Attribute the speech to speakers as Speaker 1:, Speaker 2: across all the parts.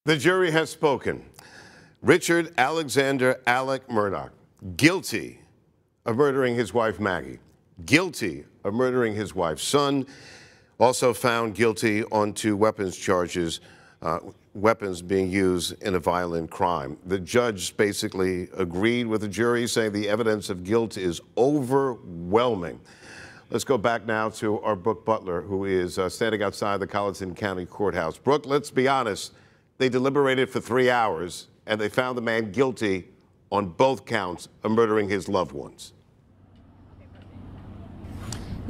Speaker 1: The jury has spoken. Richard Alexander Alec Murdaugh, guilty of murdering his wife Maggie, guilty of murdering his wife's son, also found guilty on 2 weapons charges, weapons being used in a violent crime. The judge basically agreed with the jury, saying the evidence of guilt is overwhelming. Let's go back now to our Brooke Butler, who is standing outside the Colleton County Courthouse. Brooke, let's be honest. They deliberated for 3 hours, and they found the man guilty on both counts of murdering his loved ones.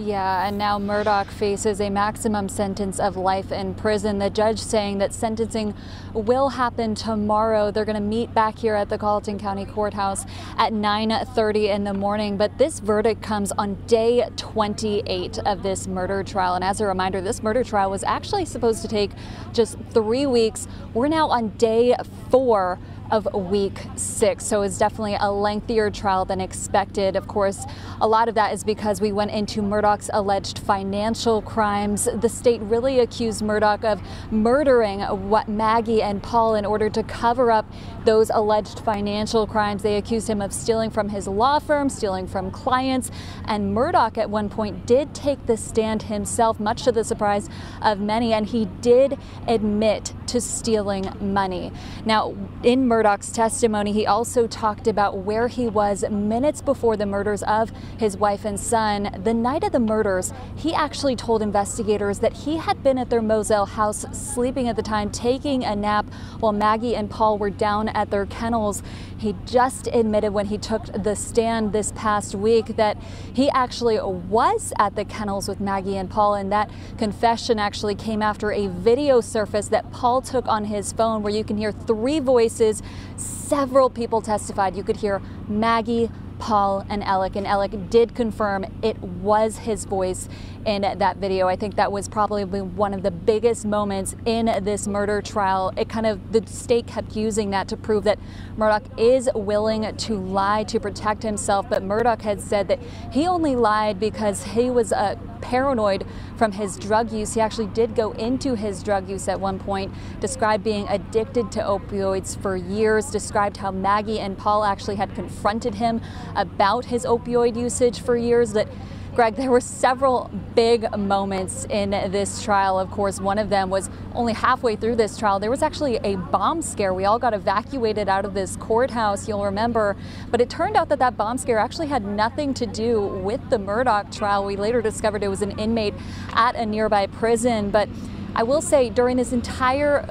Speaker 2: Yeah, and now Murdaugh faces a maximum sentence of life in prison. The judge saying that sentencing will happen tomorrow. They're going to meet back here at the Colleton County Courthouse at 9:30 in the morning. But this verdict comes on day 28 of this murder trial. And as a reminder, this murder trial was actually supposed to take just 3 weeks. We're now on day 4 of week 6. So it's definitely a lengthier trial than expected. Of course, a lot of that is because we went into Murdaugh's alleged financial crimes. The state really accused Murdaugh of murdering Maggie and Paul in order to cover up those alleged financial crimes. They accused him of stealing from his law firm, stealing from clients, and Murdaugh at one point did take the stand himself, much to the surprise of many, and he did admit to stealing money. Now, in Murdaugh's testimony, he also talked about where he was minutes before the murders of his wife and son. The night of the murders, he actually told investigators that he had been at their Moselle house sleeping at the time, taking a nap while Maggie and Paul were down at their kennels. He just admitted when he took the stand this past week that he actually was at the kennels with Maggie and Paul, and that confession actually came after a video surfaced that Paul took on his phone where you can hear 3 voices. Several people testified. You could hear Maggie, Paul, and Alec did confirm it was his voice in that video. I think that was probably one of the biggest moments in this murder trial. The state kept using that to prove that Murdaugh is willing to lie to protect himself, but Murdaugh had said that he only lied because he was paranoid from his drug use. He actually did go into his drug use at one point, described being addicted to opioids for years, described how Maggie and Paul actually had confronted him about his opioid usage for years. That Greg, there were several big moments in this trial. Of course, one of them was only halfway through this trial. There was actually a bomb scare. We all got evacuated out of this courthouse, you'll remember. But it turned out that that bomb scare actually had nothing to do with the Murdaugh trial. We later discovered it was an inmate at a nearby prison. But I will say, during this entire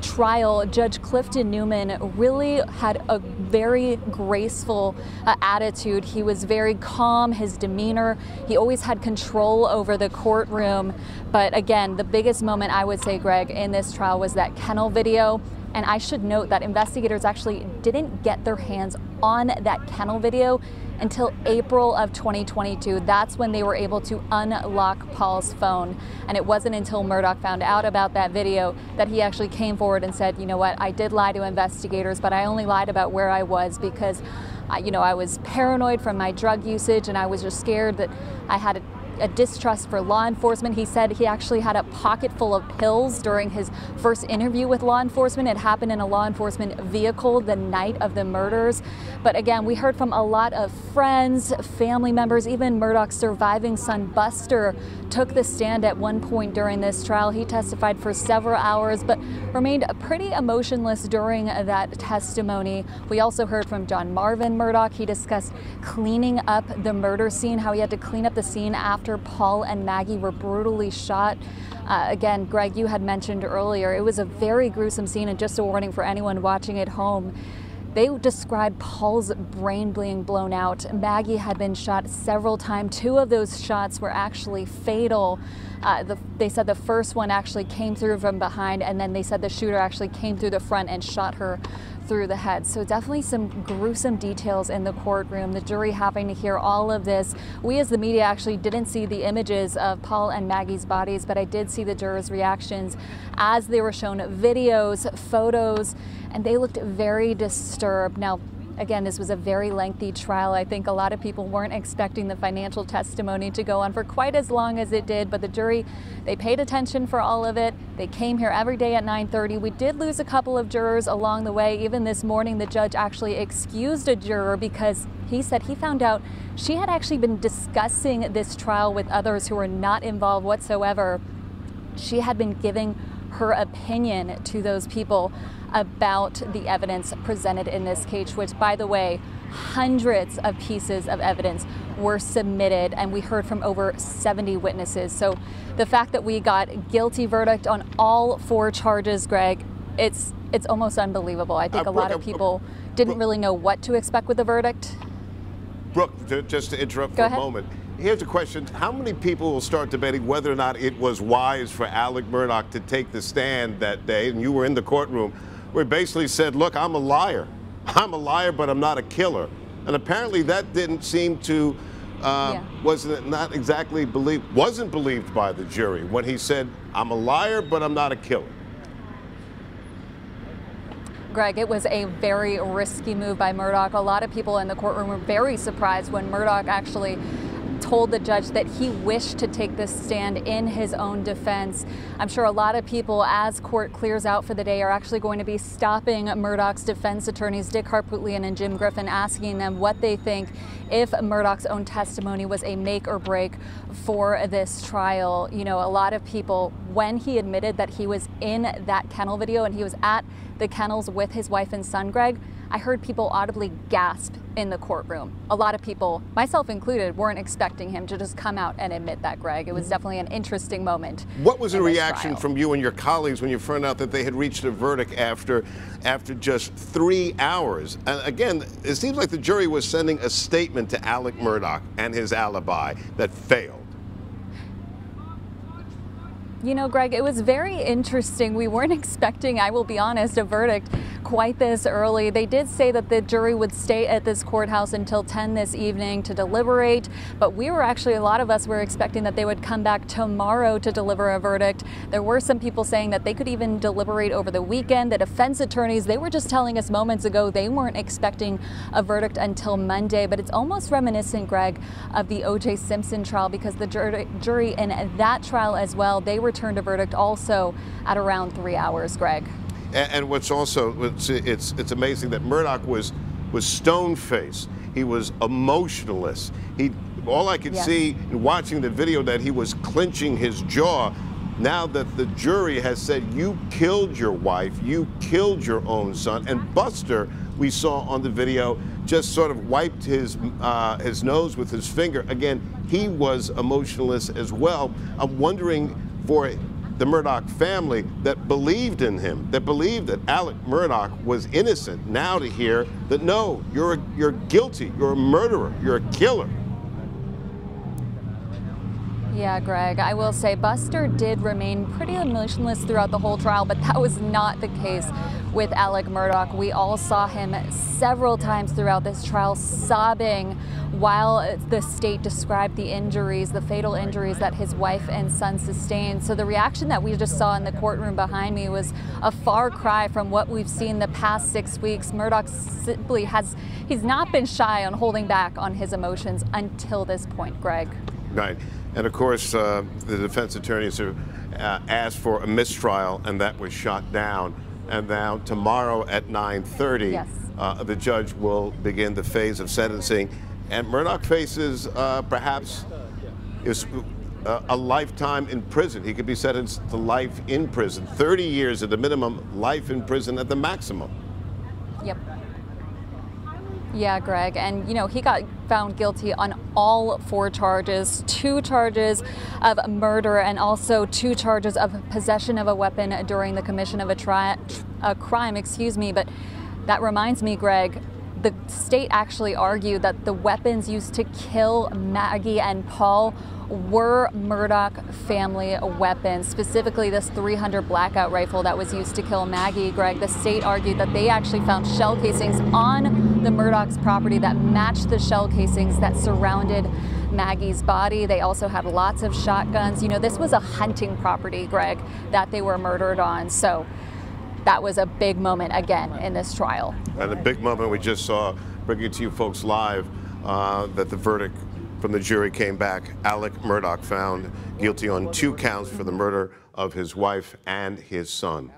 Speaker 2: trial, Judge Clifton Newman really had a very graceful attitude. He was very calm, his demeanor. He always had control over the courtroom. But again, the biggest moment, I would say, Greg, in this trial was that kennel video. And I should note that investigators actually didn't get their hands on that kennel video until April of 2022. That's when they were able to unlock Paul's phone. And it wasn't until Murdaugh found out about that video that he actually came forward and said, you know what, I did lie to investigators, but I only lied about where I was because, I was paranoid from my drug usage, and I was just scared that I had a distrust for law enforcement. He said he actually had a pocket full of pills during his first interview with law enforcement. It happened in a law enforcement vehicle the night of the murders. But again, we heard from a lot of friends, family members, even Murdaugh's surviving son, Buster, took the stand at one point during this trial. He testified for several hours, but remained pretty emotionless during that testimony. We also heard from John Marvin Murdaugh. He discussed cleaning up the murder scene, how he had to clean up the scene after Paul and Maggie were brutally shot. Again, Greg, you had mentioned earlier, it was a very gruesome scene, and just a warning for anyone watching at home. They described Paul's brain being blown out. Maggie had been shot several times. 2 of those shots were actually fatal. They said the first one actually came through from behind, and then they said the shooter actually came through the front and shot her through the head. So definitely some gruesome details in the courtroom. The jury having to hear all of this. We as the media actually didn't see the images of Paul and Maggie's bodies, but I did see the jurors' reactions as they were shown videos, photos, and they looked very disturbed. Now, Again, this was a very lengthy trial. I think a lot of people weren't expecting the financial testimony to go on for quite as long as it did, but the jury, they paid attention for all of it. They came here every day at 9:30. We did lose a couple of jurors along the way. Even this morning, the judge actually excused a juror because he said he found out she had actually been discussing this trial with others who were not involved whatsoever. She had been giving her opinion to those people about the evidence presented in this case, which, by the way, hundreds of pieces of evidence were submitted, and we heard from over 70 witnesses. So the fact that we got guilty verdict on all 4 charges, Greg, it's almost unbelievable. I think a lot of people didn't really know what to expect with the verdict.
Speaker 1: Brooke, just to interrupt for a moment. Here's a question. How many people will start debating whether or not it was wise for Alec Murdaugh to take the stand that day, and you were in the courtroom, where he basically said, look, I'm a liar. I'm a liar, but I'm not a killer. And apparently that didn't seem to, wasn't believed by the jury when he said, I'm a liar, but I'm not a killer.
Speaker 2: Greg, it was a very risky move by Murdaugh. A lot of people in the courtroom were very surprised when Murdaugh actually told the judge that he wished to take this stand in his own defense. I'm sure a lot of people, as court clears out for the day, are actually going to be stopping Murdaugh's defense attorneys, Dick Harpootlian and Jim Griffin, asking them what they think if Murdaugh's own testimony was a make or break for this trial. You know, a lot of people, when he admitted that he was in that kennel video and he was at the kennels with his wife and son, Greg, I heard people audibly gasp in the courtroom. A lot of people, myself included, weren't expecting him to just come out and admit that, Greg. It was definitely an interesting moment.
Speaker 1: What was the reaction from you and your colleagues when you found out that they had reached a verdict after just 3 hours? And again, it seems like the jury was sending a statement to Alec Murdaugh and his alibi that failed.
Speaker 2: You know, Greg, it was very interesting. We weren't expecting, I will be honest, a verdict quite this early. They did say that the jury would stay at this courthouse until 10 this evening to deliberate, but we were actually, a lot of us were expecting that they would come back tomorrow to deliver a verdict. There were some people saying that they could even deliberate over the weekend. The defense attorneys, they were just telling us moments ago they weren't expecting a verdict until Monday, but it's almost reminiscent, Greg, of the O.J. Simpson trial, because the jury in that trial as well, they returned a verdict also at around 3 hours, Greg.
Speaker 1: And what's also, it's amazing that Murdaugh was stone-faced. He was emotionless. All I could see in watching the video that he was clenching his jaw. Now that the jury has said, you killed your wife, you killed your own son, and Buster, we saw on the video, just sort of wiped his nose with his finger. Again, he was emotionless as well. I'm wondering for the Murdaugh family that believed in him, that believed that Alec Murdaugh was innocent, now to hear that no, you're guilty, you're a murderer, you're a killer.
Speaker 2: Yeah, Greg, I will say Buster did remain pretty emotionless throughout the whole trial, but that was not the case with Alec Murdaugh. We all saw him several times throughout this trial sobbing while the state described the injuries, the fatal injuries that his wife and son sustained. So the reaction that we just saw in the courtroom behind me was a far cry from what we've seen the past 6 weeks. Murdaugh simply he's not been shy on holding back on his emotions until this point, Greg.
Speaker 1: Right. And of course, the defense attorneys have asked for a mistrial, and that was shot down. And now tomorrow at 9:30, the judge will begin the phase of sentencing. And Murdaugh faces perhaps a lifetime in prison. He could be sentenced to life in prison, 30 years at the minimum, life in prison at the maximum.
Speaker 2: Yep. Yeah, Greg, and you know, he got found guilty on all 4 charges, 2 charges of murder and also 2 charges of possession of a weapon during the commission of a crime, excuse me. But that reminds me, Greg, the state actually argued that the weapons used to kill Maggie and Paul were Murdaugh family weapons, specifically this .300 blackout rifle that was used to kill Maggie. Greg, the state argued that they actually found shell casings on the Murdaugh's property that matched the shell casings that surrounded Maggie's body. They also had lots of shotguns. You know, this was a hunting property, Greg, that they were murdered on. So that was a big moment again in this trial.
Speaker 1: And a big moment we just saw bringing it to you folks live that the verdict from the jury came back. Alec Murdaugh found guilty on 2 counts for the murder of his wife and his son.